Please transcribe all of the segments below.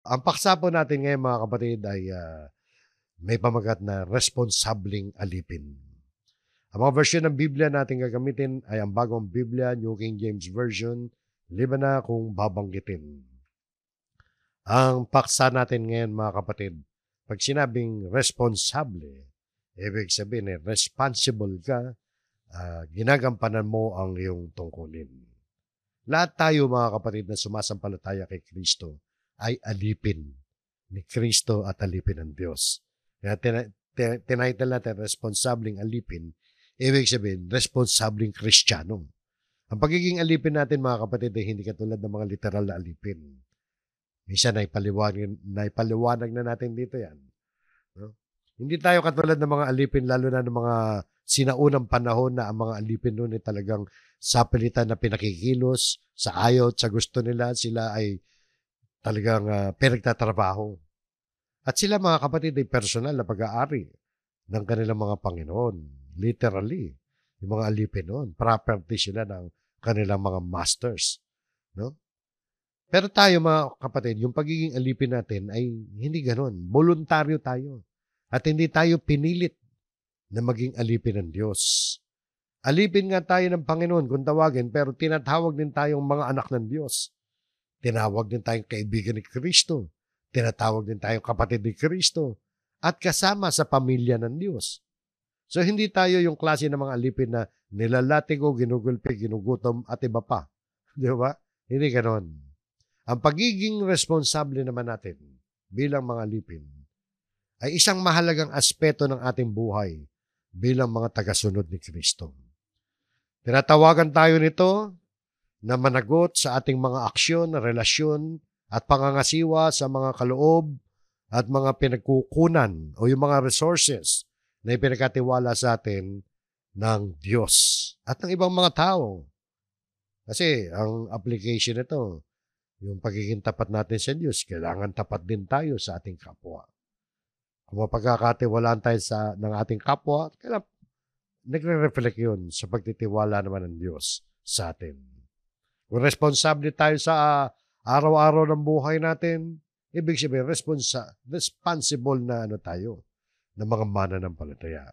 Ang paksa po natin ngayon mga kapatid ay may pamagat na responsableng alipin. Ang mga version ng Biblia natin gagamitin ay ang bagong Biblia, New King James Version, liban na kung babanggitin. Ang paksa natin ngayon mga kapatid, pag sinabing responsable, ibig sabihin responsible ka, ginagampanan mo ang iyong tungkulin. Lahat tayo mga kapatid na sumasampalataya kay Kristo ay alipin ni Kristo at alipin ng Diyos. Kaya tinitle natin responsableng alipin, ibig sabihin responsableng Kristiyano. Ang pagiging alipin natin mga kapatid ay hindi katulad ng mga literal na alipin. Minsan naipaliwanag na natin dito yan. No? Hindi tayo katulad ng mga alipin, lalo na ng mga sinaunang panahon na ang mga alipin noon ay talagang sapilitan na pinakikilos, sa ayaw at sa gusto nila, sila ay talagang pinagtatrabaho. At sila mga kapatid ay personal na pag-aari ng kanilang mga Panginoon. Literally, yung mga alipin noon, property sila ng kanilang mga masters. No? Pero tayo mga kapatid, yung pagiging alipin natin ay hindi ganon. Voluntaryo tayo. At hindi tayo pinilit na maging alipin ng Diyos. Alipin nga tayo ng Panginoon kung tawagin, pero tinatawag din tayong mga anak ng Diyos. Tinawag din tayong kaibigan ni Kristo. Tinatawag din tayong kapatid ni Kristo. At kasama sa pamilya ng Diyos. So hindi tayo yung klase ng mga alipin na nilalatigo, ginugulpi, ginugutom at iba pa. Di ba? Hindi ganon. Ang pagiging responsable naman natin bilang mga alipin ay isang mahalagang aspeto ng ating buhay bilang mga tagasunod ni Kristo. Tinatawagan tayo nito na managot sa ating mga aksyon, relasyon at pangangasiwa sa mga kaloob at mga pinagkukunan o yung mga resources na ipinagkatiwala sa atin ng Diyos at ng ibang mga tao. Kasi ang application nito, yung pagiging tapat natin sa Diyos, kailangan tapat din tayo sa ating kapwa. Kung mapagkakatiwalaan tayo ng ating kapwa, kailangan nagre-reflect yun sa pagtitiwala naman ng Diyos sa atin. Kung responsable tayo sa araw-araw ng buhay natin, ibig sabihin, responsible na tayo ng mga mananampalataya.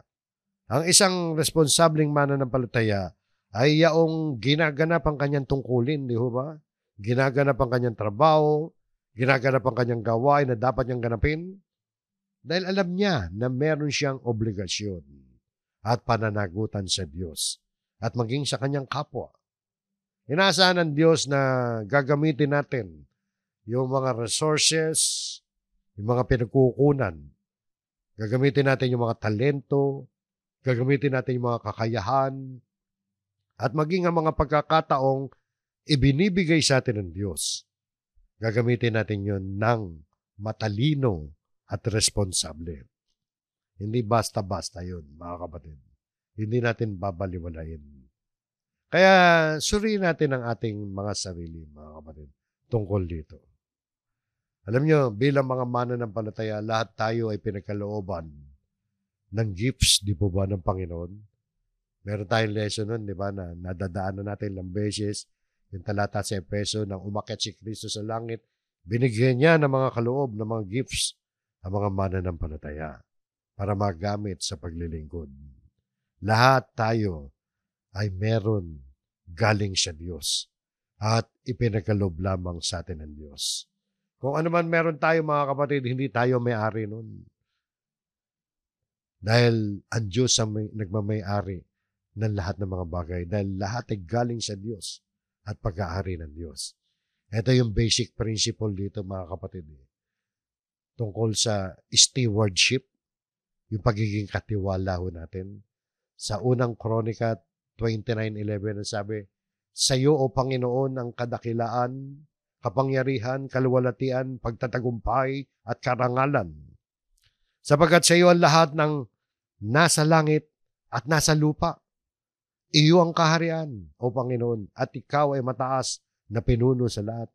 Ang isang responsableng mananampalataya ay yaong ginaganap ang kanyang tungkulin, di ba? Ginaganap ang kanyang trabaho, ginaganap ang kanyang gawain na dapat niyang ganapin dahil alam niya na meron siyang obligasyon at pananagutan sa Diyos at maging sa kanyang kapwa. Inaasahan ng Diyos na gagamitin natin yung mga resources, yung mga pinagkukunan. Gagamitin natin yung mga talento, gagamitin natin yung mga kakayahan, at maging ang mga pagkakataong ibinibigay sa atin ng Diyos. Gagamitin natin yun ng matalino at responsable. Hindi basta-basta yun, mga kapatid. Hindi natin babaliwalain. Kaya suriin natin ang ating mga sarili, mga kapatid, tungkol dito. Alam nyo, bilang mga mananampalataya, lahat tayo ay pinagkalooban ng gifts, di po ba, ng Panginoon? Meron tayong lesson nun, di ba, na nadadaanan natin ilang beses, yung talata sa Efeso, nang umakyat si Kristo sa langit, binigyan niya ng mga kaloob, ng mga gifts, ang mga mananampalataya para magamit sa paglilingkod. Lahat tayo ay meron galing sa Diyos at ipinagkaloob lamang sa atin ng Diyos. Kung ano man meron tayo mga kapatid, hindi tayo may-ari nun. Dahil ang Diyos ang nagmamay-ari ng lahat ng mga bagay. Dahil lahat ay galing sa Diyos at pag-aari ng Diyos. Ito yung basic principle dito mga kapatid. Tungkol sa stewardship, yung pagiging katiwala ho natin. Sa unang Kronika 29:11 ang sabi, sa iyo o Panginoon ang kadakilaan, kapangyarihan, kaluwalhatian, pagtatagumpay at karangalan. Sapagkat sa iyo ang lahat ng nasa langit at nasa lupa. Iyo ang kaharian, o Panginoon, at ikaw ay mataas na pinuno sa lahat.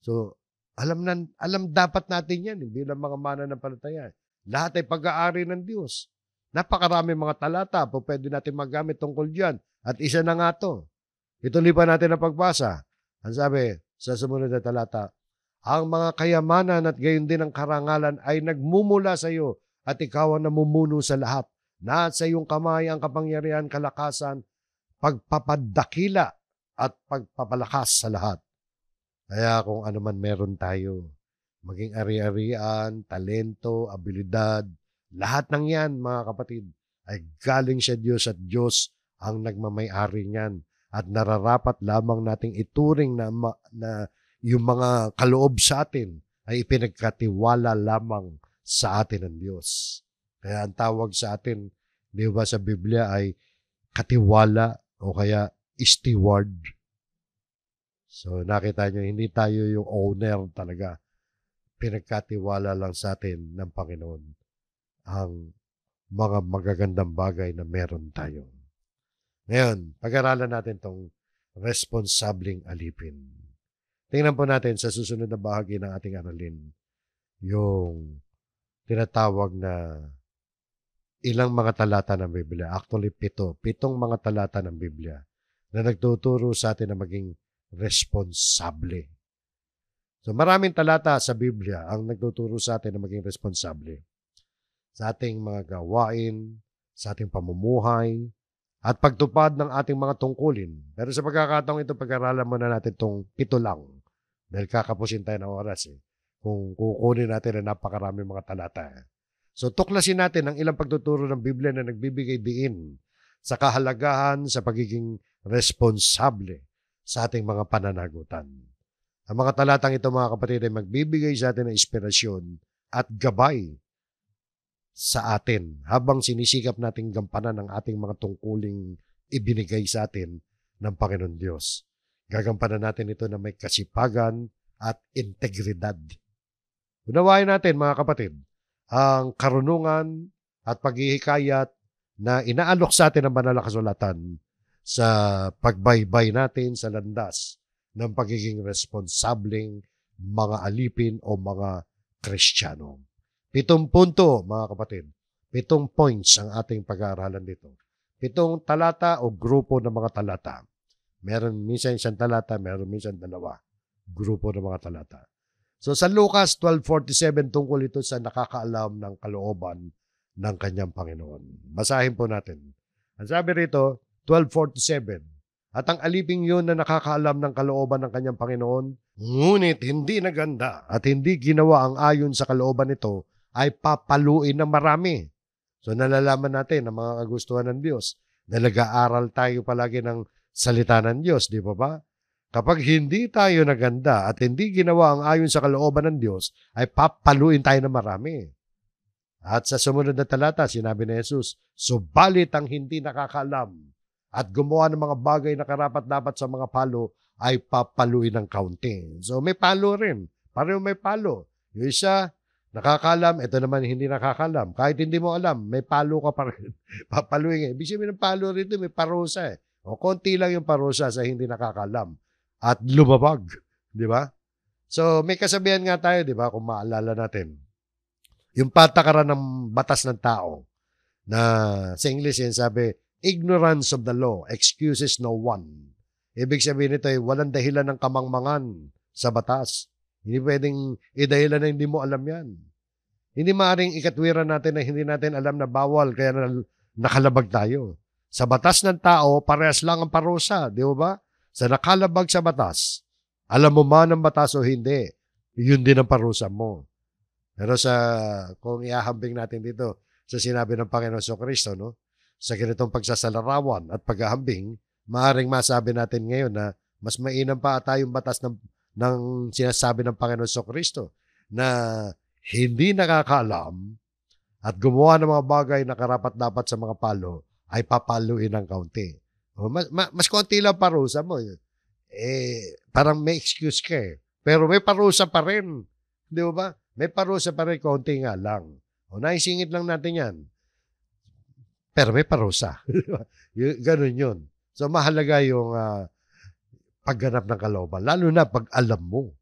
So, alam dapat natin yan, bilang mga mananampalataya. Lahat ay pag-aari ng Diyos. Napakarami mga talata po pwede natin magamit tungkol dyan. At isa na nga to. Ituloy pa natin ang pagbasa. Ang sabi sa sumunod na talata, Ang mga kayamanan at gayon din ang karangalan ay nagmumula sa iyo at ikaw ang namumuno sa lahat. Na sa iyong kamay ang kapangyarihan, kalakasan, pagpapadakila at pagpapalakas sa lahat. Kaya kung ano man meron tayo, maging ari-arian, talento, abilidad, lahat ng yan, mga kapatid, ay galing sa Diyos at Diyos ang nagmamay-ari niyan. At nararapat lamang nating ituring na yung mga kaloob sa atin ay ipinagkatiwala lamang sa atin ng Diyos. Kaya ang tawag sa atin, di ba sa Biblia ay katiwala o kaya steward. So nakita nyo, hindi tayo yung owner talaga. Pinagkatiwala lang sa atin ng Panginoon ang mga magagandang bagay na meron tayo. Ngayon, pag-aralan natin tong responsableng alipin. Tingnan po natin sa susunod na bahagi ng ating aralin yung tinatawag na ilang mga talata ng Biblia. Actually, 7. 7 mga talata ng Biblia na nagtuturo sa atin na maging responsable. So maraming talata sa Biblia ang nagtuturo sa atin na maging responsable. Sa ating mga gawain, sa ating pamumuhay, at pagtupad ng ating mga tungkulin. Pero sa pagkakataong ito, pag-aralan muna natin itong 7 lang. Dahil kakapusin tayo ng oras kung kukunin natin na napakarami mga talata. So tuklasin natin ang ilang pagtuturo ng Biblia na nagbibigay diin sa kahalagahan sa pagiging responsable sa ating mga pananagutan. Ang mga talatang ito, mga kapatid, ay magbibigay sa atin ng inspirasyon at gabay sa atin habang sinisikap nating gampanan ang ating mga tungkuling ibinigay sa atin ng Panginoon Diyos. Gagampanan natin ito na may kasipagan at integridad. Unawain natin, mga kapatid, ang karunungan at paghihikayat na inaalok sa atin ng banal na kasulatan sa pagbaybay natin sa landas ng pagiging responsableng mga alipin o mga Kristiyano. 7 punto, mga kapatid. 7 points ang ating pag-aaralan dito. 7 talata o grupo ng mga talata. Meron minsan isang talata, meron minsan 2 grupo ng mga talata. So sa Lucas 12:47, tungkol ito sa nakakaalam ng kalooban ng kanyang Panginoon. Basahin po natin. Ang sabi rito, 12:47, at ang aliping yun na nakakaalam ng kalooban ng kanyang Panginoon, ngunit hindi naganda at hindi ginawa ang ayon sa kalooban nito, ay papaluin ng marami. So nalalaman natin ang mga kagustuhan ng Diyos na nag-aaral tayo palagi ng salita ng Diyos, di ba ba? Kapag hindi tayo naganda at hindi ginawa ang ayon sa kalooban ng Diyos, ay papaluin tayo ng marami. At sa sumunod na talata, sinabi ni Jesus, subalit ang hindi nakakaalam at gumawa ng mga bagay na karapat-dapat sa mga palo, ay papaluin ng kaunti. So may palo rin. Pareho may palo. Yung isa, nakakaalam, ito naman hindi nakakaalam. Kahit hindi mo alam, may palo ka pa rin. Papaluin. Ibig sabihin ng palo rito, may parusa . O konti lang yung parusa sa hindi nakakaalam. At lumabag, di ba? So may kasabihan nga tayo, di ba, kung maalala natin. Yung patakaran ng batas ng tao na sa English yan sabi, ignorance of the law excuses no one. Ibig sabihin nito ay walang dahilan ng kamangmangan sa batas. Hindi pwedeng idahilan na hindi mo alam yan. Hindi maaaring ikatwiran natin na hindi natin alam na bawal kaya nakalabag tayo. Sa batas ng tao, parehas lang ang parusa, di ba? Sa nakalabag sa batas, alam mo man ang batas o hindi, yun din ang parusa mo. Pero kung iahambing natin dito sa sinabi ng Panginoon Kristo, no? Sa ganitong pagsasalarawan at paghahambing, maaaring masabi natin ngayon na mas mainam pa tayong batas ng sinasabi ng Panginoon Kristo na hindi nakakaalam at gumawa ng mga bagay na karapat-dapat sa mga palo ay papaluin ng kaunti. Mas konti lang parusa mo. Parang may excuse ka . Pero may parusa pa rin. Di ba? May parusa pa rin, konti nga lang. Naisingit lang natin yan. Pero may parusa. Ganun yun. So mahalaga yung pagganap ng kalooban. Lalo na pag alam mo.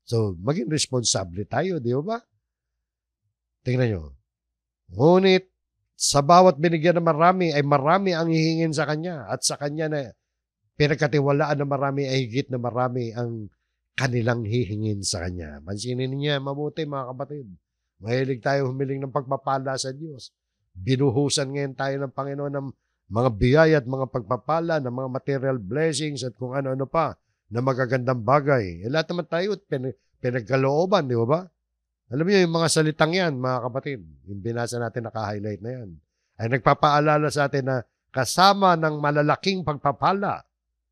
So maging responsable tayo, di ba? Tingnan nyo. Ngunit sa bawat binigyan ng marami ay marami ang hihingin sa kanya at sa kanya na pinagkatiwalaan ng marami ay higit na marami ang kanilang hihingin sa Kanya. Pansinin niya, mabuti mga kapatid. Mahilig tayo humiling ng pagpapala sa Diyos. Binuhusan ngayon tayo ng Panginoon ng mga biyaya at mga pagpapala, ng mga material blessings at kung ano-ano pa na magagandang bagay. Lahat naman tayo pinagkalooban, di ba? Alam niyo, yung mga salitang yan, mga kapatid, yung binasa natin naka-highlight na yan, ay nagpapaalala sa atin na kasama ng malalaking pagpapala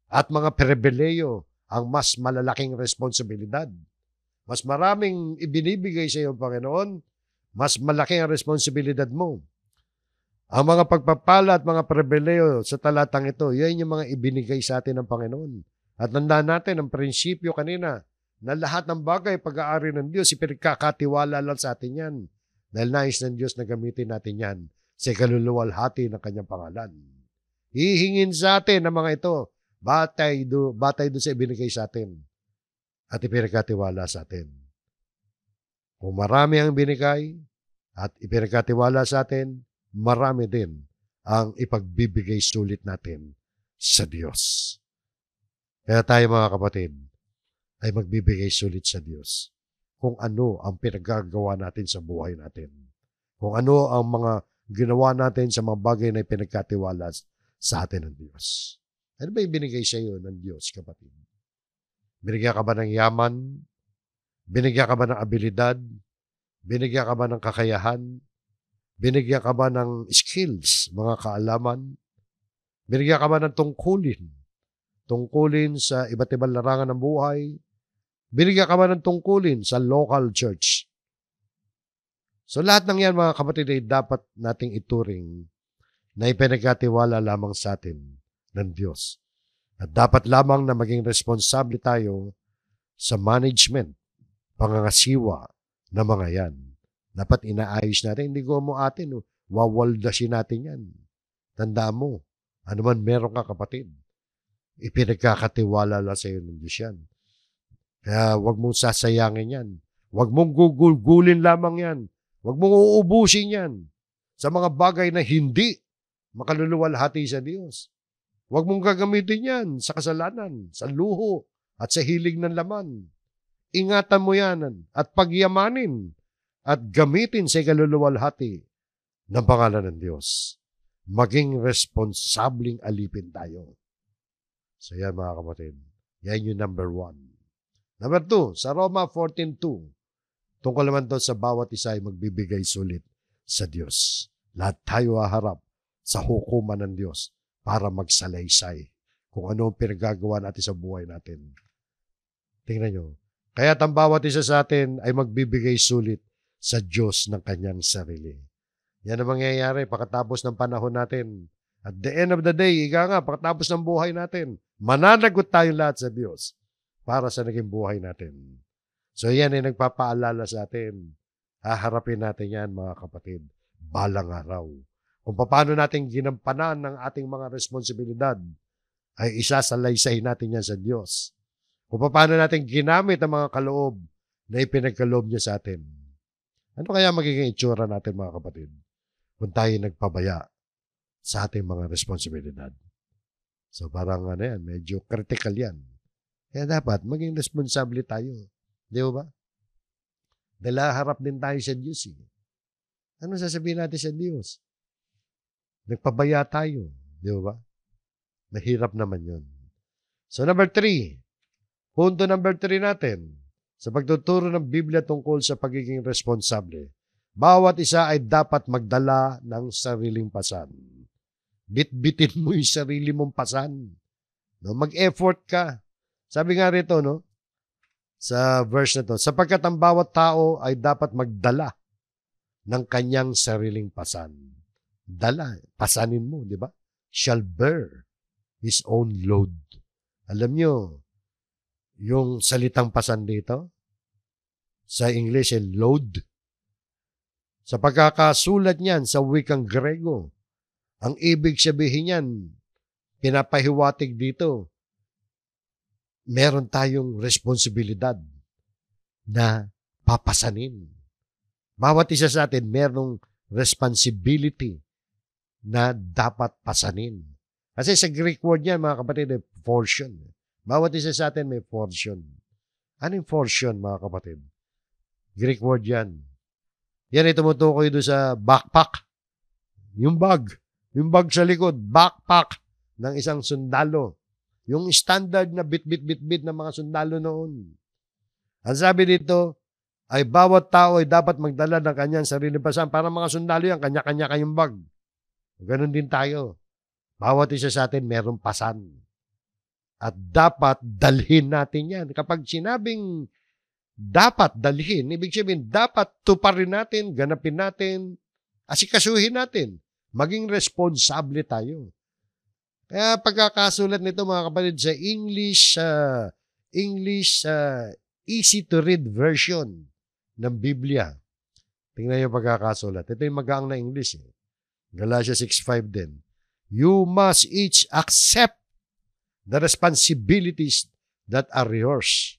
at mga pribileyo ang mas malalaking responsibilidad. Mas maraming ibinibigay sa iyo, Panginoon, mas malaki ang responsibilidad mo. Ang mga pagpapala at mga pribileyo sa talatang ito, yan yung mga ibinigay sa atin ng Panginoon. At tandaan natin ang prinsipyo kanina na lahat ng bagay pag-aari ng Diyos, ipinagkakatiwala lang sa atin yan. Dahil nais ng Diyos na gamitin natin yan sa kaluluwalhati ng kanyang pangalan. Hihingin sa atin ang mga ito, batay doon sa ibinigay sa atin at ipinagkatiwala sa atin. Kung marami ang binigay at ipinagkatiwala sa atin, marami din ang ipagbibigay sulit natin sa Diyos. Kaya tayo mga kapatid, ay magbibigay sulit sa Diyos kung ano ang pinagagawa natin sa buhay natin. Kung ano ang mga ginawa natin sa mga bagay na pinagkatiwala sa atin ng Diyos. Ano ba ibinigay sa iyo ng Diyos, kapatid? Binigyan ka ba ng yaman? Binigyan ka ba ng abilidad? Binigyan ka ba ng kakayahan? Binigyan ka ba ng skills, mga kaalaman? Binigyan ka ba ng tungkulin? Tungkulin sa iba't ibang larangan ng buhay? Binigyan ka ba ng tungkulin sa local church? So lahat ng yan, mga kapatid, ay dapat nating ituring na ipinagkatiwala lamang sa atin ng Diyos. At dapat lamang na maging responsable tayo sa management, pangangasiwa na mga yan. Dapat inaayos natin. Hindi ko mo atin, wawaldasin natin yan. Tandaan mo, ano man meron ka, kapatid, ipinagkakatiwala lang sa iyo ng Diyos yan. Kaya huwag mong sasayangin yan. Huwag mong gugulgulin lamang yan. Huwag mong uubusin yan sa mga bagay na hindi makaluluwalhati sa Diyos. Huwag mong gagamitin yan sa kasalanan, sa luho, at sa hilig ng laman. Ingatan mo yan at pagyamanin at gamitin sa kaluluwalhati ng pangalan ng Diyos. Maging responsabling alipin tayo. So yan, mga kapatid. Yan yung number 1. Number 2, sa Roma 14:2, tungkol naman doon sa bawat isa ay magbibigay sulit sa Diyos. Lahat tayo haharap sa hukuman ng Diyos para magsalaysay kung ano ang pinagagawa natin sa buhay natin. Tingnan nyo. Kaya ang bawat isa sa atin ay magbibigay sulit sa Diyos ng kanyang sarili. Yan ang mangyayari pagkatapos ng panahon natin. At the end of the day, pagkatapos ng buhay natin, mananagot tayong lahat sa Diyos para sa naging buhay natin. So yan ay nagpapaalala sa atin. Haharapin natin yan, mga kapatid, balang araw. Kung paano natin ginampanan ng ating mga responsibilidad, ay isasalaysay natin yan sa Diyos. Kung paano natin ginamit ang mga kaloob na ipinagkaloob niya sa atin. Ano kaya magiging itsura natin, mga kapatid, kung tayo nagpabaya sa ating mga responsibilidad? So parang medyo critical yan. Kaya dapat maging responsable tayo. Di ba? Dahil harap din tayo sa Diyos. Ano sasabihin natin sa Diyos? Nagpabaya tayo. Di ba? Mahirap naman yun. So number 3. Punto number 3 natin. Sa pagtuturo ng Biblia tungkol sa pagiging responsable. Bawat isa ay dapat magdala ng sariling pasan. Bitbitin mo yung sarili mong pasan. No? Mag-effort ka. Sabi nga rito, no, sa verse na to, sapagkat ang bawat tao ay dapat magdala ng kanyang sariling pasan. Dala, pasanin mo, di ba? Shall bear his own load. Alam nyo, yung salitang pasan dito, sa English, load. Sa pagkakasulat niyan sa wikang Grego, ang ibig sabihin niyan, pinapahiwatig dito, meron tayong responsibilidad na papasanin. Bawat isa sa atin merong responsibility na dapat pasanin. Kasi sa Greek word niyan, mga kapatid, portion. Bawat isa sa atin may portion. Anong fortune, mga kapatid? Greek word yan. Yan ay tumutukoy doon sa backpack. Yung bag. Yung bag sa likod. Backpack ng isang sundalo. Yung standard na bit-bit-bit-bit ng mga sundalo noon. Ang sabi dito, ay bawat tao ay dapat magdala ng kanyang sarili pasan. Para mga sundalo yan, kanya-kanya kayong bag. Ganon din tayo. Bawat isa sa atin merong pasan. At dapat dalhin natin yan. Kapag sinabing dapat dalhin, ibig sabihin dapat tuparin natin, ganapin natin, asikasuhin natin. Maging responsable tayo. Kaya pagkakasulat nito mga kapatid sa English easy to read version ng Biblia. Tingnan niyo pagkakasulat. Ito yung magaang na English. Galatia 6:5 din. You must each accept the responsibilities that are yours.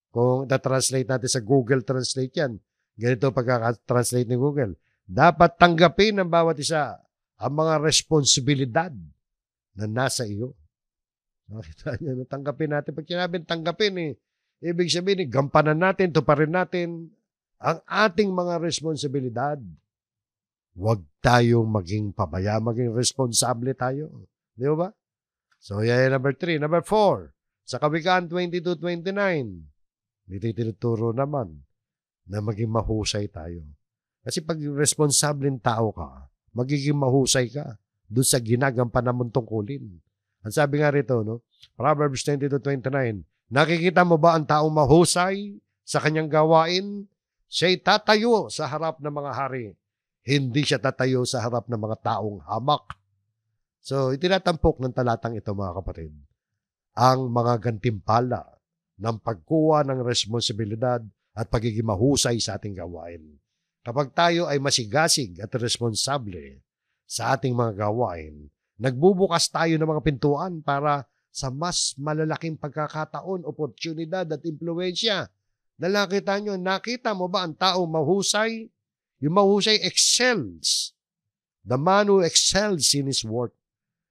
Kung na-translate natin sa Google Translate yan, ganito pagka-translate ni Google. Dapat tanggapin ng bawat isa ang mga responsibilidad na nasa iyo. Nakita niyo, tanggapin natin. Pag sinabing tanggapin, ibig sabihin, gampanan natin, tuparin natin ang ating mga responsibilidad. Huwag tayong maging pabaya, maging responsable tayo. Di ba? So, yan number 3. Number 4, sa Kawikaan 22:29, dito tinuturo naman na maging mahusay tayo. Kasi pag responsableng tao ka, magiging mahusay ka doon sa ginagampanan mong tungkulin. Ang sabi nga rito, no? Proverbs 22:29, nakikita mo ba ang taong mahusay sa kanyang gawain? Siya'y tatayo sa harap ng mga hari. Hindi siya tatayo sa harap ng mga taong hamak. So, itinatampok ng talatang ito, mga kapatid, ang mga gantimpala ng pagkuha ng responsibilidad at pagiging mahusay sa ating gawain. Kapag tayo ay masigasig at responsable sa ating mga gawain, nagbubukas tayo ng mga pintuan para sa mas malalaking pagkakataon, oportunidad at impluensya. Nakita mo ba ang taong mahusay? Yung mahusay excels. The man who excels in his work.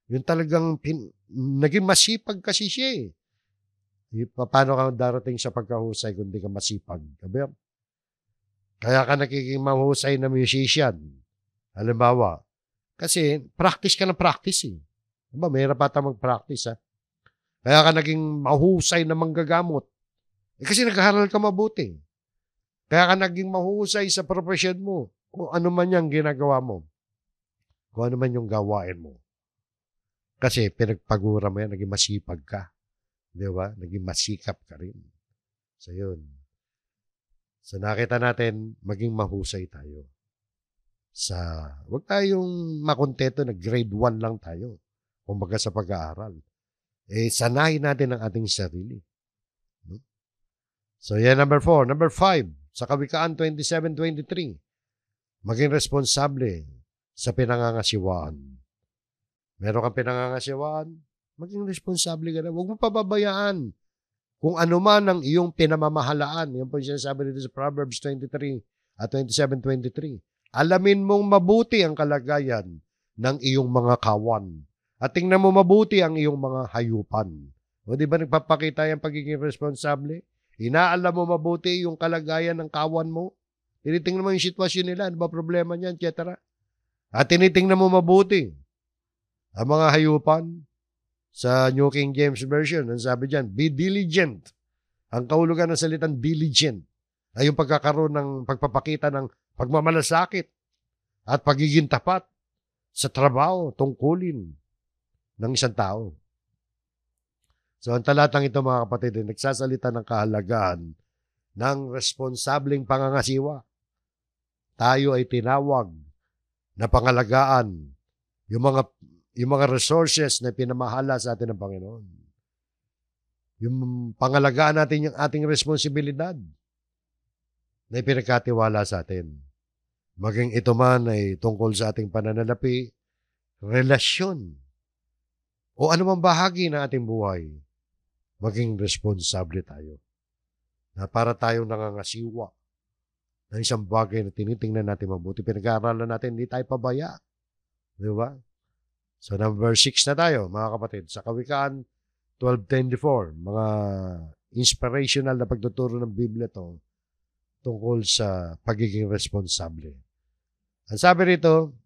Yung talagang naging masipag kasi siya eh. Paano ka darating sa pagkahusay kung di ka masipag? Kaya ka nagiging mahusay na musician. Halimbawa, kasi practice ka ng practice eh. Diba, mahirap ata mag-practice ha. Kaya ka naging mahusay na manggagamot. Kasi nag-aaral ka mabuti. Kaya ka naging mahusay sa profession mo. Kung ano man yung ginagawa mo. Kung ano man yung gawain mo. Kasi pinagpagura mo yan, naging masipag ka. Di ba? Naging masikap ka rin. So yun. So nakita natin, maging mahusay tayo. Huwag tayong makontento na grade 1 lang tayo. Kumbaga sa pag-aaral. Sanayin natin ang ating sarili. No? So yan number 4. Number 5, sa Kawikaan 27:23, maging responsable sa pinangangasiwaan. Meron kang pinangangasiwaan, maging responsable ka na. Huwag mo pababayaan kung ano man ang iyong pinamamahalaan. Yan po yung sinasabi dito sa Proverbs 23 at 27:23. Alamin mong mabuti ang kalagayan ng iyong mga kawan. At tingnan mo mabuti ang iyong mga hayupan. O di ba nagpapakita yung pagiging responsable? Inaalam mo mabuti yung kalagayan ng kawan mo. Tinitingnan mo yung sitwasyon nila. Ano ba problema niyan, etc. At tinitingnan mo mabuti ang mga hayupan. Sa New King James Version, ang sabi dyan, be diligent. Ang kahulugan ng salitang diligent ay yung pagkakaroon ng pagpapakita ng pagmamalasakit at pagiging tapat sa trabaho, tungkulin ng isang tao. So, ang talatang ito, mga kapatid, ay nagsasalita ng kahalagahan ng responsableng pangangasiwa. Tayo ay tinawag na pangalagaan yung mga resources na pinamahala sa atin ng Panginoon. Yung pangalagaan natin yung ating responsibilidad na ipinagkatiwala sa atin. Maging ito man ay tungkol sa ating pananalapi, relasyon, o anumang bahagi ng ating buhay, maging responsable tayo. Na para tayong nangangasiwa ng isang bagay na tinitingnan natin mabuti, pinag-aaralan natin, hindi tayo pabaya. Di ba? So, number 6 na tayo, mga kapatid. Sa Kawikaan 12:24, mga inspirational na pagtuturo ng Biblia to tungkol sa pagiging responsable. Ang sabi rito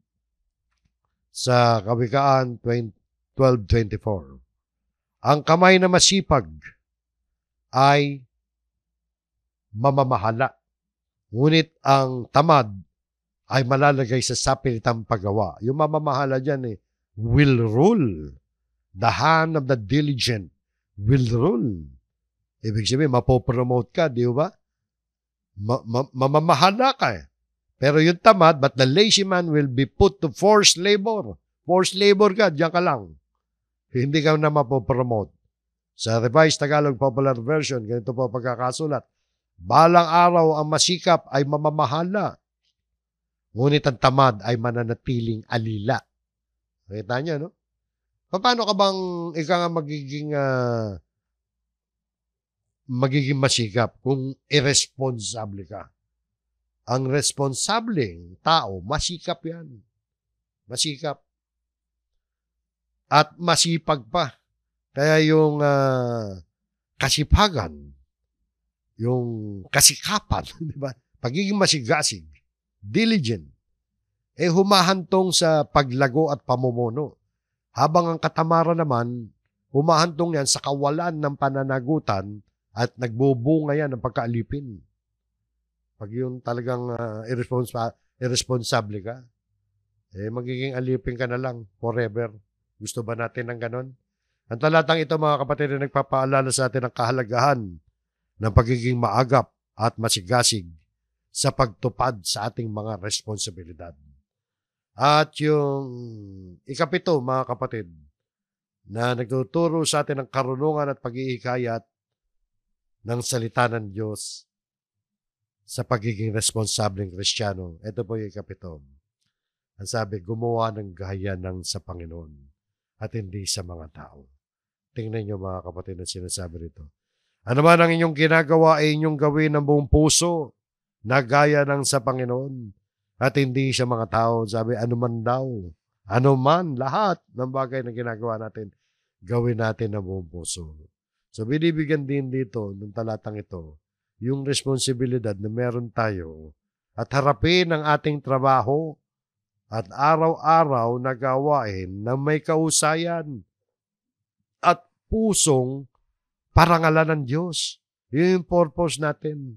sa Kawikaan 12:24, ang kamay na masipag ay mamamahala, ngunit ang tamad ay malalagay sa sapilitang paggawa. Yung mamamahala dyan will rule. The hand of the diligent will rule. Ibig sabihin, mapopromote ka, di ba? Mamamahala ka Pero yung tamad, but the lazy man will be put to forced labor. Forced labor ka, diyan ka lang. Hindi ka na mapopromote. Sa Revised Tagalog Popular Version, ganito po pagkakasulat. Balang araw ang masikap ay mamamahala, ngunit ang tamad ay mananatiling alila. Nakita niyo, no? Paano ka bang ika nga magiging masikap kung irresponsible ka? Ang responsableng tao, masikap yan. Masikap. At masipag pa. Kaya yung kasipagan, yung kasikapan, di ba? Pagiging masigasig, diligent, humahantong sa paglago at pamumuno. Habang ang katamaran naman, humahantong yan sa kawalan ng pananagutan at nagbubunga yan ng pagkaalipin. Pag yung talagang irresponsable ka, magiging alipin ka na lang forever. Gusto ba natin ng ganon? Ang talatang ito, mga kapatid, ay nagpapaalala sa atin ang kahalagahan ng pagiging maagap at masigasig sa pagtupad sa ating mga responsibilidad. At yung ikapito, mga kapatid, na nagtuturo sa atin ng karunungan at pag-iikayat ng salita ng Diyos sa pagiging responsableng Kristiyano. Ito po yung ikapito. Ang sabi, gumawa ng gaya ng sa Panginoon at hindi sa mga tao. Tingnan nyo, mga kapatid, na sinasabi rito. Ano man ang inyong ginagawa ay inyong gawin ng buong puso na gaya ng sa Panginoon at hindi sa mga tao. Sabi, ano man daw, ano man, lahat ng bagay na ginagawa natin, gawin natin ng buong puso. So, binibigyan din dito, ng talatang ito, yung responsibilidad na meron tayo at harapin ang ating trabaho at araw-araw na gawain na may kausayan at pusong parangalan ng Diyos. Yun yung purpose natin.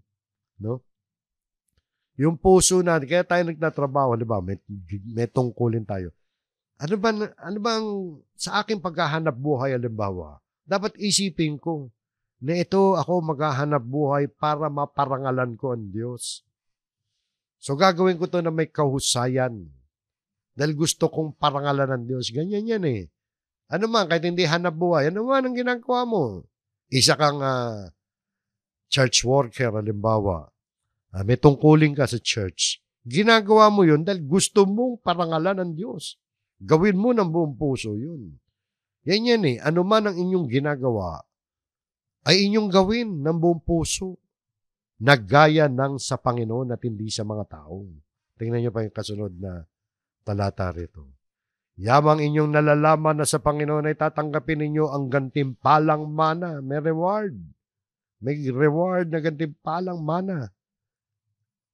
No? Yung puso natin, kaya tayo nagtatrabaho, di ba? May tungkulin tayo. Ano bang sa aking paghahanap buhay, halimbawa, dapat isipin ko na ito ako maghahanap buhay para maparangalan ko ang Diyos. So gagawin ko to na may kahusayan. Dahil gusto kong parangalan ng Diyos. Ganyan yan Ano man, kahit hindi hanap buhay, ano man ang ginagawa mo? Isa kang church worker, halimbawa. May tungkulin ka sa church. Ginagawa mo yun dahil gusto mong parangalan ng Diyos. Gawin mo ng buong puso yun. Yan Ano man ang inyong ginagawa, ay inyong gawin ng buong puso. Naggaya ng sa Panginoon at hindi sa mga tao. Tingnan niyo pa yung kasunod na talata rito. Yamang inyong nalalaman na sa Panginoon ay tatanggapin ninyo ang gantimpalang mana. May reward. May reward na gantimpalang mana.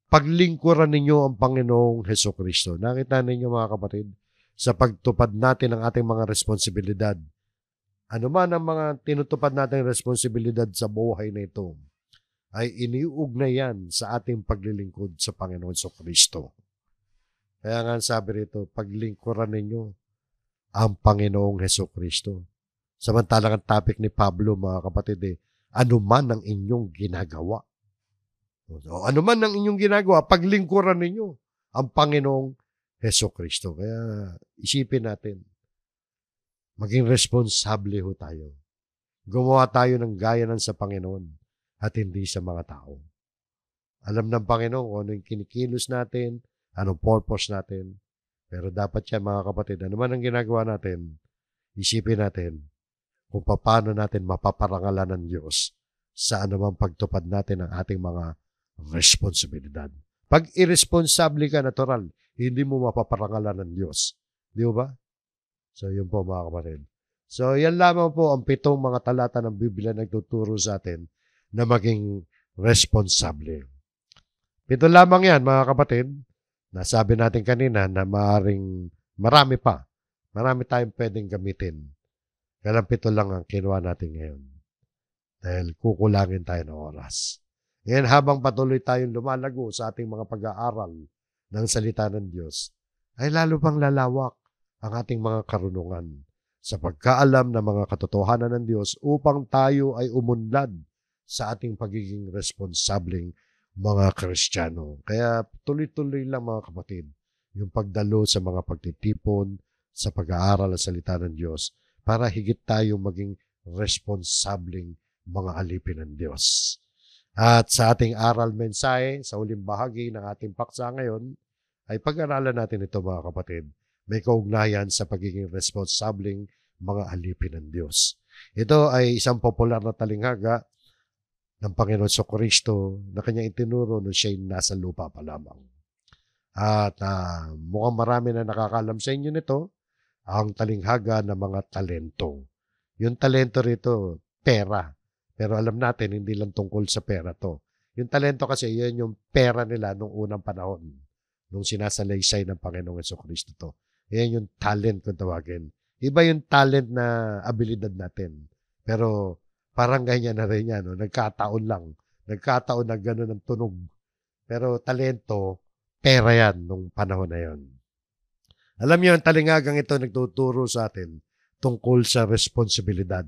Paglingkuran ninyo ang Panginoong Hesukristo. Nakita ninyo, mga kapatid, sa pagtupad natin ng ating mga responsibilidad. Ano man ang mga tinutupad nating responsibilidad sa buhay na ito, ay iniuugnay yan sa ating paglilingkod sa Panginoon Hesukristo. Kaya nga sabi rito, paglingkuran ninyo ang Panginoong Hesukristo. Samantalang ang topic ni Pablo, mga kapatid, ano man ang inyong ginagawa. O, ano man ang inyong ginagawa, paglingkuran ninyo ang Panginoong Hesukristo. Kaya isipin natin, maging responsable ho tayo. Gumawa tayo ng gaya ng sa Panginoon at hindi sa mga tao. Alam ng Panginoon kung ano yung kinikilos natin, anong purpose natin. Pero dapat yan, mga kapatid, ano man ang ginagawa natin, isipin natin kung paano natin mapaparangalan ng Diyos sa anumang pagtupad natin ng ating mga responsibilidad. Pag irresponsable ka, natural, hindi mo mapaparangalan ng Diyos. Di ba? So, yun po, mga kapatid. So, yan lamang po ang 7 mga talata ng Biblia na nagtuturo sa atin na maging responsable. 7 lamang yan, mga kapatid. Nasabi natin kanina na marami pa. Marami tayong pwedeng gamitin. Kaya 7 lang ang kinuha natin ngayon. Dahil kukulangin tayo ng oras. Ngayon, habang patuloy tayong lumalago sa ating mga pag-aaral ng salita ng Diyos, ay lalo pang lalawak ang ating mga karunungan sa pagkaalam ng mga katotohanan ng Diyos upang tayo ay umunlad sa ating pagiging responsableng mga Kristiyano. Kaya tuloy-tuloy lang mga kapatid, yung pagdalo sa mga pagtitipon, sa pag-aaral ng salita ng Diyos, para higit tayong maging responsableng mga alipin ng Diyos. At sa ating aral mensahe, sa uling bahagi ng ating paksa ngayon, ay pag-aralan natin ito mga kapatid. May kaugnayan sa pagiging responsableng mga alipin ng Diyos. Ito ay isang popular na talinghaga ng Panginoon Jesucristo na kanyang itinuro nung siya'y nasa lupa pa lamang. At mukhang marami na nakakalam sa inyo nito, ang talinghaga ng mga talento. Yung talento rito, pera. Pero alam natin, hindi lang tungkol sa pera to. Yung talento kasi, yun yung pera nila nung unang panahon, nung sinasalaysay ng Panginoong Jesucristo to. Yan yung talent kung tawagin. Iba yung talent na abilidad natin. Pero parang ganyan na rin yan. No? Nagkataon lang. Nagkataon na gano'n ang tunog. Pero talento, pera yan nung panahon na yon. Alam niyo, ang talinghagang ito nagtuturo sa atin tungkol sa responsibilidad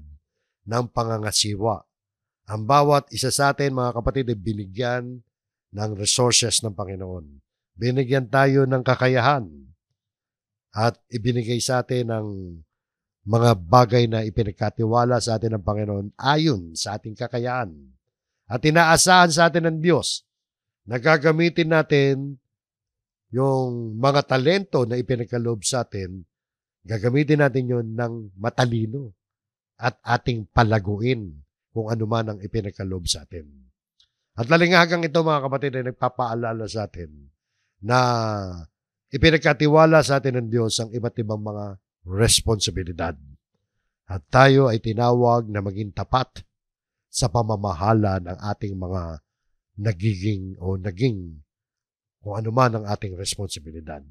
ng pangangasiwa. Ang bawat isa sa atin, mga kapatid, ay binigyan ng resources ng Panginoon. Binigyan tayo ng kakayahan at ibinigay sa atin ng mga bagay na ipinagkatiwala sa atin ng Panginoon ayon sa ating kakayahan. At inaasahan sa atin ng Diyos na gagamitin natin yung mga talento na ipinagkaloob sa atin, gagamitin natin yun ng matalino at ating palaguin kung ano man ang ipinagkaloob sa atin. At talinghagang ito mga kapatid ay nagpapaalala sa atin na ipinagkatiwala sa atin ng Diyos ang iba't ibang mga responsibilidad. At tayo ay tinawag na maging tapat sa pamamahala ng ating mga naging kung ano man ang ating responsibilidad.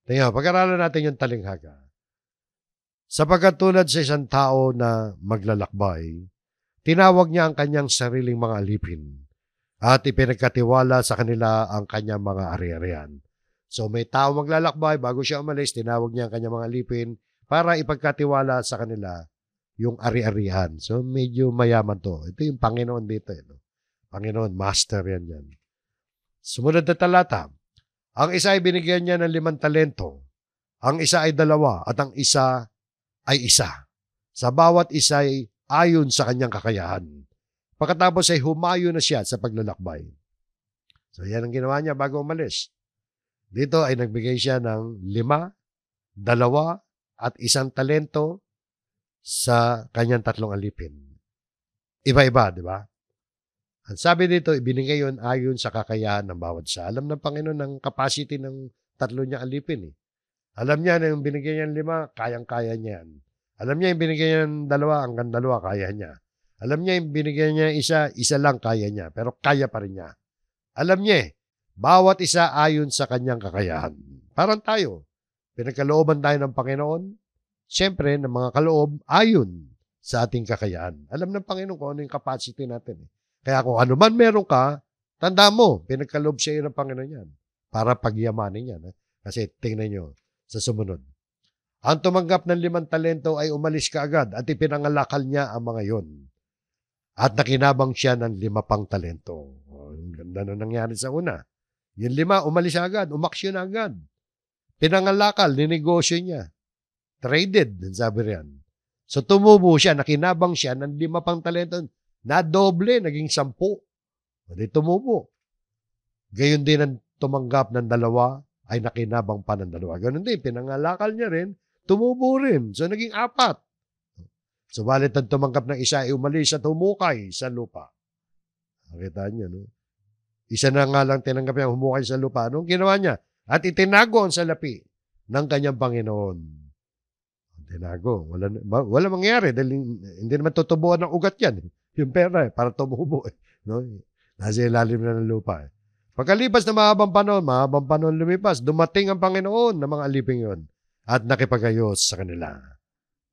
Kaya pag-aralan natin yung talinghaga. Sapagkat tulad sa isang tao na maglalakbay, tinawag niya ang kanyang sariling mga alipin at ipinagkatiwala sa kanila ang kanyang mga ari-arian. So may tao maglalakbay, bago siya umalis, tinawag niya ang kanyang mga alipin para ipagkatiwala sa kanila yung ari-arian. So medyo mayaman to. Ito yung Panginoon dito. No? Panginoon, master yan yan. Sumunod na talata. Ang isa ay binigyan niya ng 5 talento. Ang isa ay 2 at ang isa ay 1. Sa bawat isa ay ayon sa kanyang kakayahan. Pagkatapos ay humayo na siya sa paglalakbay. So yan ang ginawa niya bago umalis. Dito ay nagbigay siya ng 5, 2 at 1 talento sa kanyang 3 alipin. Iba-iba, di ba? Ang sabi dito, ibinigay yun ayon sa kakayahan ng bawat isa. Alam ng Panginoon ang capacity ng 3 niya alipin. Alam niya na yung binigyan niya 5, kayang-kaya niya yan. Alam niya yung binigyan niya 2, hanggang 2, kaya niya. Alam niya yung binigyan niya 1 lang kaya niya, pero kaya pa rin niya. Alam niya bawat isa ayon sa kanyang kakayahan. Parang tayo, pinagkalooban tayo ng Panginoon, siyempre, ng mga kaloob ayon sa ating kakayahan. Alam ng Panginoon kung ano yung capacity natin. Kaya kung ano man meron ka, tanda mo, pinagkaloob sa iyo ng Panginoon yan para pagyamanin yan. Kasi tingnan nyo sa sumunod. Ang tumanggap ng 5 talento ay umalis kaagad at ipinangalakal niya ang mga yon. At nakinabang siya ng 5 pang talento. Ang ganda na nangyari sa una. Yung 5, umalis agad, umaksyon agad. Pinangalakal, ninegosyo niya. Traded, sabi riyan. So tumubo siya, nakinabang siya ng 5 pang talento. Na-doble, naging 10. Hindi tumubo. Gayon din ang tumanggap ng 2 ay nakinabang pa ng 2. Gayon din, pinangalakal niya rin, tumubo rin. So naging 4. Subalit ang tumanggap ng 1 ay umalis at humukay sa lupa. Nakita niyo, no? 1 na nga lang tinanggap niya humukay sa lupa. Anong ginawa niya? At itinago ang salapi ng kanyang Panginoon. Tinago. Wala mangyari dahil hindi naman tutubuan ng ugat yan. yung pera para tumubo eh. No? Nasa ilalim na ng lupa eh. Pagkalipas na mahabang panahon lumipas, dumating ang Panginoon ng mga aliping yon at nakipagayos sa kanila.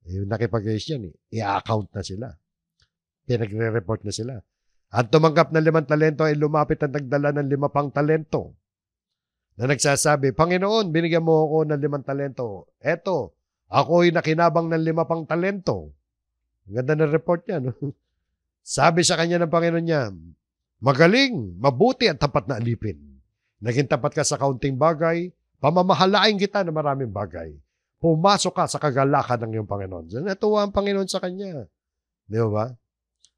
Yung nakipagayos yan, i-account na sila. Pinagre-report na sila. At tumanggap ng 5 talento ay lumapit at nagdala ng 5 pang talento na nagsasabi, Panginoon, binigyan mo ako ng 5 talento. Eto, ako'y nakinabang ng 5 pang talento. Ang ganda ng report niya. No? Sabi sa kanya ng Panginoon niya, magaling, mabuti at tapat na alipin. Naging tapat ka sa kaunting bagay, pamamahalain kita ng maraming bagay. Pumasok ka sa kagalakan ng iyong Panginoon. So, natuwa ang Panginoon sa kanya. Di ba?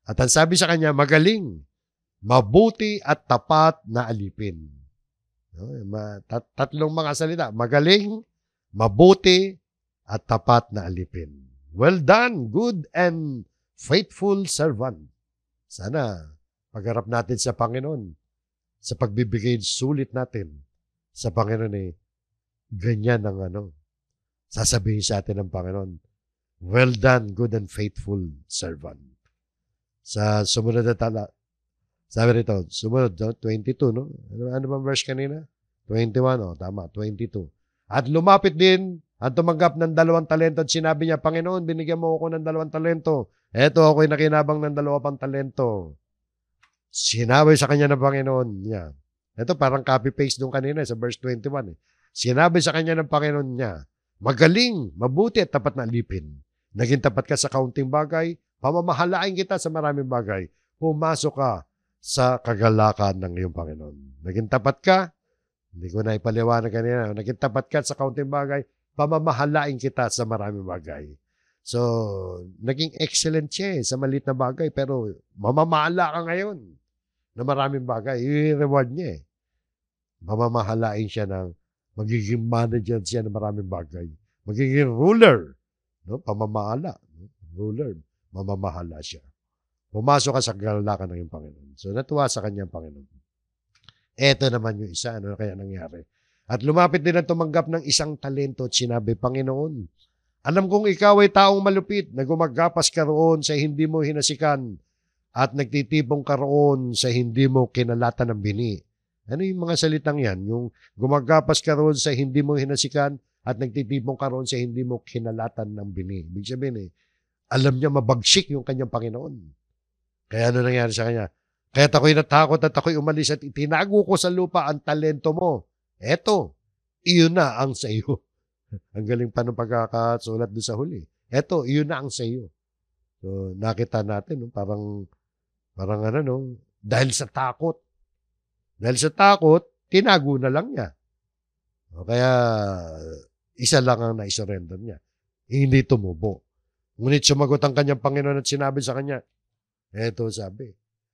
At ang sabi sa kanya, magaling, mabuti at tapat na alipin. No? Tatlong mga salita. Magaling, mabuti at tapat na alipin. Well done, good and faithful servant. Sana pagharap natin sa Panginoon, sa pagbibigay sulit natin sa Panginoon ganyan ang sasabihin sa atin ng Panginoon. Well done, good and faithful servant. Sa sumunod na tala, sabi rito, sumunod, 22, no? Ano bang verse kanina? 21, tama, 22. At lumapit din ang tumanggap ng 2 talento at sinabi niya, Panginoon, binigyan mo ako ng 2 talento. Eto, ako'y nakinabang ng 2 pang talento. Sinabi sa kanya ng Panginoon niya. Ito parang copy-paste doon kanina sa verse 21. Sinabi sa kanya ng Panginoon niya, magaling, mabuti at tapat na alipin. Naging tapat ka sa kaunting bagay, pamamahalain kita sa maraming bagay. Pumasok ka sa kagalakan ng iyong Panginoon. Naging tapat ka, hindi ko na ipaliwanag kanina, naging tapat ka sa kaunting bagay, pamamahalain kita sa maraming bagay. So, naging excellent siya sa maliit na bagay, pero mamamahala ka ngayon na maraming bagay. I-reward niya Mamamahalain siya ng magiging manager siya ng maraming bagay. Magiging ruler. No? Pamamahala. No? Ruler. Mamamahala siya. Pumasok ka sa kagalakan ng iyong Panginoon. So, natuwa sa kanyang Panginoon. Eto naman yung isa. Ano kaya nangyari? At lumapit din ang tumanggap ng 1 talento at sinabi, Panginoon, alam kong ikaw ay taong malupit na gumagapas ka roon sa hindi mo hinasikan at nagtitipong ka roon sa hindi mo kinalatan ng bini. Ano yung mga salitang yan? Yung gumagapas ka roon sa hindi mo hinasikan at nagtitipong ka roon sa hindi mo kinalatan ng bini. Ibig sabihin alam niya mabagsik yung kanyang Panginoon. Kaya ano nangyari sa kanya? Kaya ako'y natakot at ako'y umalis at itinago ko sa lupa ang talento mo. Eto, iyon na ang sa iyo. Ang galing pa ng pagkakasulat doon sa huli. Eto, iyon na ang sa iyo. So, nakita natin, parang dahil sa takot. Dahil sa takot, tinago na lang niya. O kaya, isa lang ang naisurrender niya. Hindi tumubo. Ngunit sumagot ang kanyang Panginoon at sinabi sa kanya, eto sabi,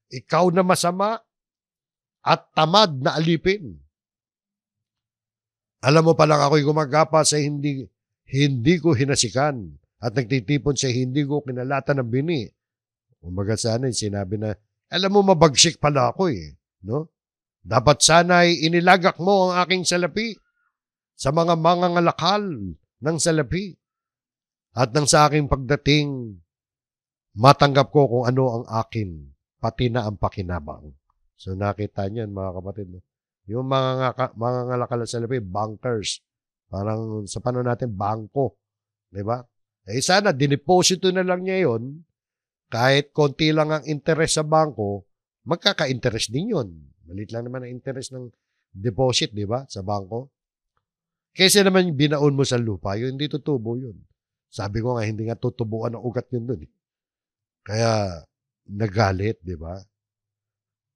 ikaw na masama at tamad na alipin. Alam mo palang ako'y gumagapa sa hindi ko hinasikan at nagtitipon sa hindi ko kinalatan ng bini. Umaga sana sinabi na, alam mo mabagsik pala ako no? Dapat sana'y inilagak mo ang aking salapi sa mga mangangalakal ng salapi at nang sa aking pagdating, matanggap ko kung ano ang akin, pati na ang pakinabang. So nakita niyan mga kapatid, no? Yung mga ngalakal ng salapi, bankers. Parang sa panahon natin, bangko. Diba? Sana, dineposito na lang niya yun. Kahit konti lang ang interest sa bangko, magkaka-interest din yun. Malit lang naman ang interest ng deposit, di ba, sa bangko. Kaysa naman binaon mo sa lupa, yun, hindi tutubo yun. Sabi ko nga, hindi nga tutubuan ang ugat yun dun. Kaya, nagalit, di ba?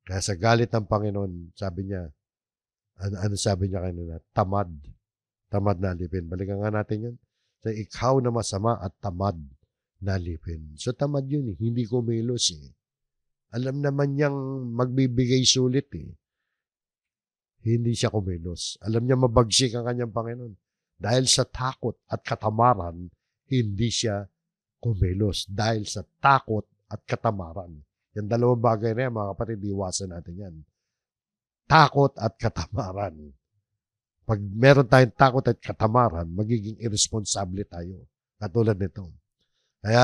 Kaya sa galit ng Panginoon, sabi niya, ano sabi niya kanina? Tamad. Tamad na alipin. Balikan nga natin yun. So, ikaw na masama at tamad na alipin. So, tamad yun Hindi kumilos Alam naman niyang magbibigay sulit Hindi siya kumilos. Alam niya mabagsik ang kanyang Panginoon. Dahil sa takot at katamaran, hindi siya kumilos. Dahil sa takot at katamaran. Yung dalawang bagay na yan, mga kapatid, iwasan natin yan. Takot at katamaran. Pag meron tayong takot at katamaran, magiging irresponsable tayo. Katulad nito. Kaya,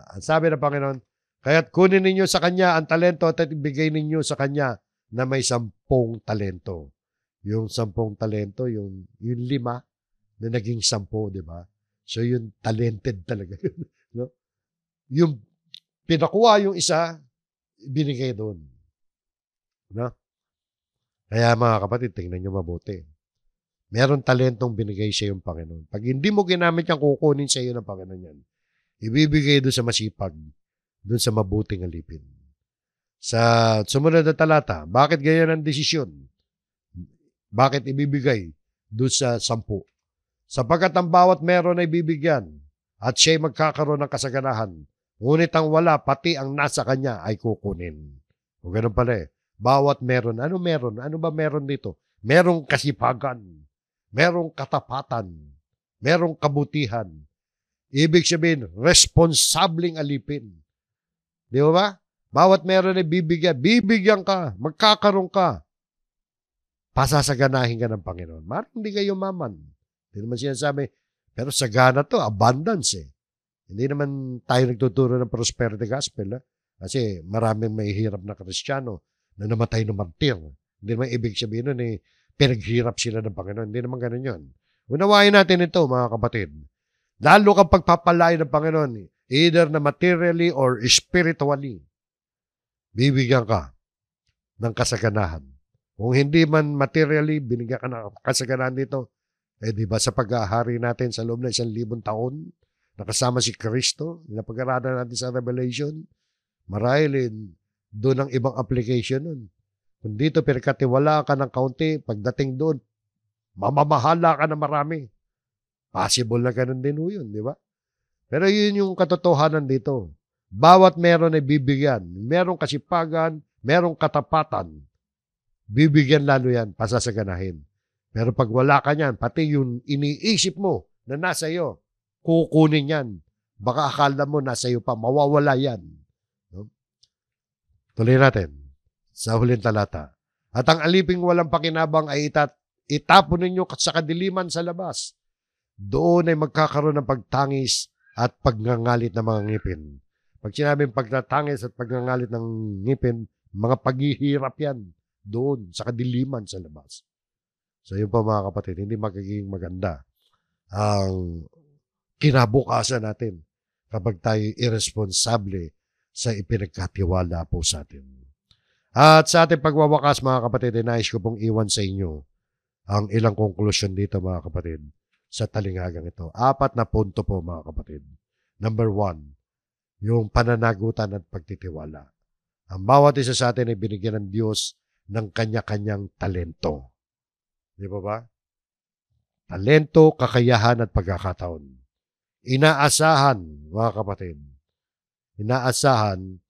ang sabi ng Panginoon, Kaya't kunin ninyo sa kanya ang talento at ibigay ninyo sa kanya na may 10 talento. Yung 10 talento, yung 5 na naging 10, di ba? So, yung talented talaga yun. No? Yung pinakuha yung isa, binigay doon. No? Kaya mga kapatid, tingnan nyo mabuti. Meron talentong binigay sa yung Panginoon. Pag hindi mo ginamit yan, kukunin sa iyo ng Panginoon yan. Ibibigay doon sa masipag, doon sa mabuting alipin. Sa sumunod na talata, bakit ganyan ang desisyon? Bakit ibibigay doon sa 10? Sapagkat ang bawat meron ay bibigyan at siya'y magkakaroon ng kasaganahan. Ngunit ang wala, pati ang nasa kanya ay kukunin. O ganun pala eh. Bawat meron. Ano meron? Ano ba meron dito? Merong kasipagan. Merong katapatan. Merong kabutihan. Ibig sabihin, responsabling alipin. Di ba? Bawat meron ay bibigyan. Bibigyan ka. Magkakaroon ka. Pasasaganahin ka ng Panginoon. Maring hindi kayo maman. Hindi naman sinasabi, pero sagana to, abundance eh. Hindi naman tayo nagtuturo ng prosperity gospel. Kasi maraming may hirap na Kristiyano na namatay ng martir. Hindi naman ibig sabihin nun eh, pinaghirap sila ng Panginoon. Hindi naman ganun yun. Unawain natin ito, mga kapatid. Lalo kang pagpapalay ng Panginoon, either na materially or spiritually, bibigyan ka ng kasaganahan. Kung hindi man materially, binigyan ka ng kasaganahan dito, eh di ba sa pag-ahari natin sa loob ng 1,000 taon, nakasama si Kristo, napag-aralan natin sa Revelation, marahil doon ang ibang application nun. Kung dito pinagkatiwala ka ng kaunti, pagdating doon, mamamahala ka na marami. Possible na ganun din yun, di ba? Pero yun yung katotohanan dito. Bawat meron ay bibigyan. Merong kasipagan, merong katapatan. Bibigyan lalo yan, pasasaganahin. Pero pag wala ka niyan, pati yung iniisip mo na nasa iyo, kukunin yan. Baka akala mo nasa iyo pa, mawawala yan. No? Tuloy natin sa huling talata. At ang aliping walang pakinabang ay itapon ninyo sa kadiliman sa labas. Doon ay magkakaroon ng pagtangis at pagngangalit ng mga ngipin. Pag sinabing pagtatangis at pagngangalit ng ngipin, mga paghihirap yan doon sa kadiliman sa labas. So yun po mga kapatid, hindi magiging maganda ang kinabukasan natin kapag tayo irresponsable sa ipinagkatiwala po sa atin. At sa ating pagwawakas mga kapatid, nais ko pong iwan sa inyo ang ilang konklusyon dito mga kapatid sa talinghagang ito. 4 na punto po mga kapatid. Number 1, yung pananagutan at pagtitiwala. Ang bawat isa sa atin ay binigyan ng Diyos ng kanya-kanyang talento. Di ba ba? Talento, kakayahan at pagkakataon. Inaasahan, mga kapatid, inaasahan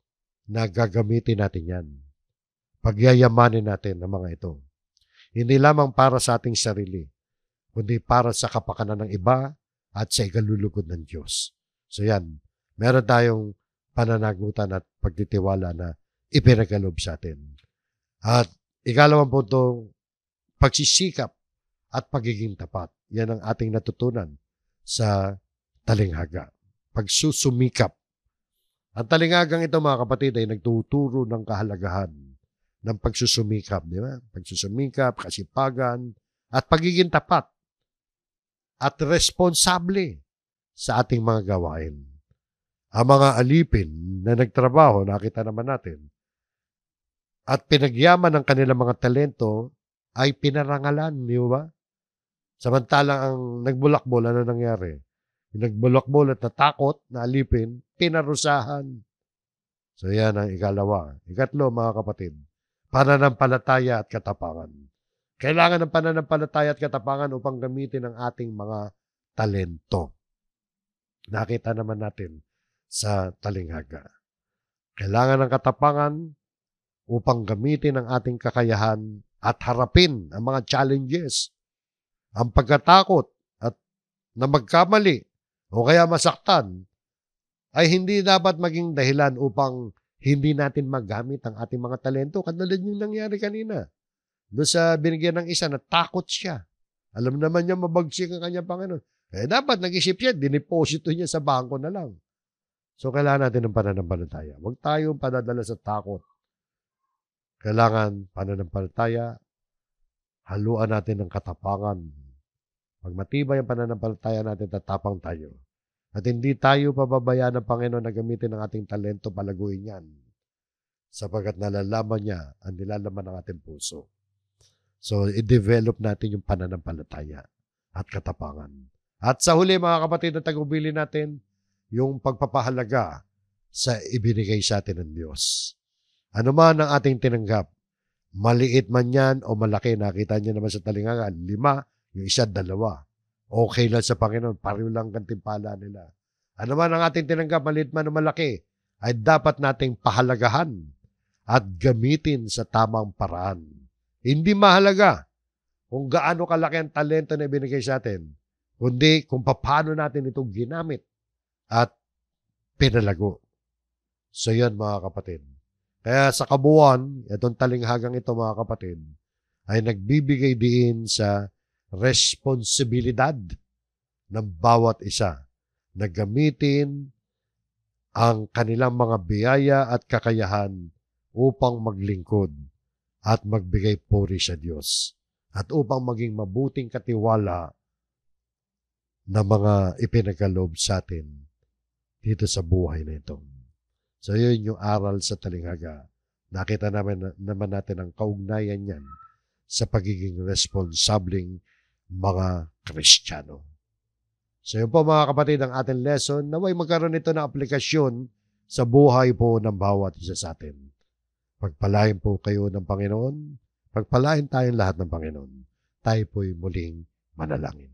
na gagamitin natin yan. Pagyayamanin natin ang mga ito. Hindi lamang para sa ating sarili, kundi para sa kapakanan ng iba at sa ikalulugod ng Diyos. So yan, meron tayong pananagutan at pagtitiwala na ipinagkaloob sa atin. At ikalawang punto, pagsisikap at pagiging tapat. Yan ang ating natutunan sa talinghaga. Pagsusumikap. Ang talinghagang ito mga kapatid ay nagtuturo ng kahalagahan ng pagsusumikap. Di ba? Pagsusumikap, kasipagan, at pagiging tapat at responsable sa ating mga gawain. Ang mga alipin na nagtrabaho, nakita naman natin, at pinagyaman ng kanilang mga talento ay pinarangalan, di ba? Samantalang ang nagbulakbol, ano nangyari? Yung nagbulakbol at natakot na alipin, pinarusahan. So yan ang ikalawa. Ikatlo, mga kapatid, pananampalataya at katapangan. Kailangan ng pananampalataya at katapangan upang gamitin ang ating mga talento. Nakita naman natin sa talinghaga. Kailangan ng katapangan upang gamitin ang ating kakayahan at harapin ang mga challenges. Ang pagkatakot at na magkamali o kaya masaktan ay hindi dapat maging dahilan upang hindi natin magamit ang ating mga talento. Katulad yung nangyari kanina. Doon sa binigyan ng isa, natakot siya. Alam naman niya mabagsik ang kanya Panginoon. Eh dapat nag-isip siya, diniposito niya sa bangko na lang. So, kailangan natin ng pananampalataya. Huwag tayong padadala sa takot. Kailangan pananampalataya, haluan natin ng katapangan. Pag matibay ang pananampalataya natin, tatapang tayo. At hindi tayo pababayaan ng Panginoon na gamitin ang ating talento, palaguin yan. Sapagkat nalalaman niya ang nilalaman ng ating puso. So, i-develop natin yung pananampalataya at katapangan. At sa huli, mga kapatid, na tagubili natin yung pagpapahalaga sa ibinigay sa atin ng Diyos. Ano man ang ating tinanggap, maliit man yan o malaki, nakita niyo naman sa talingaga, 5, yung isa 2. Okay lang sa Panginoon, pareho lang gantimpala nila. Ano man ang ating tinanggap, maliit man o malaki, ay dapat nating pahalagahan at gamitin sa tamang paraan. Hindi mahalaga kung gaano kalaki ang talento na ibinigay sa atin, kundi kung paano natin ito ginamit at pinalago. So yan, mga kapatid. Kaya sa kabuuan, itong talinghagang ito, mga kapatid, ay nagbibigay din sa responsibilidad ng bawat isa na gamitin ang kanilang mga biyaya at kakayahan upang maglingkod at magbigay puri sa Diyos at upang maging mabuting katiwala na mga ipinagkaloob sa atin dito sa buhay na ito. So yun yung aral sa talinghaga. Nakita naman natin ang kaugnayan niyan sa pagiging responsableng mga Kristiyano. So yun po, mga kapatid, ang ating lesson. Naway magkaroon ito ng aplikasyon sa buhay po ng bawat isa sa atin. Pagpalain po kayo ng Panginoon. Pagpalain tayong lahat ng Panginoon. Tayo po'y muling manalangin.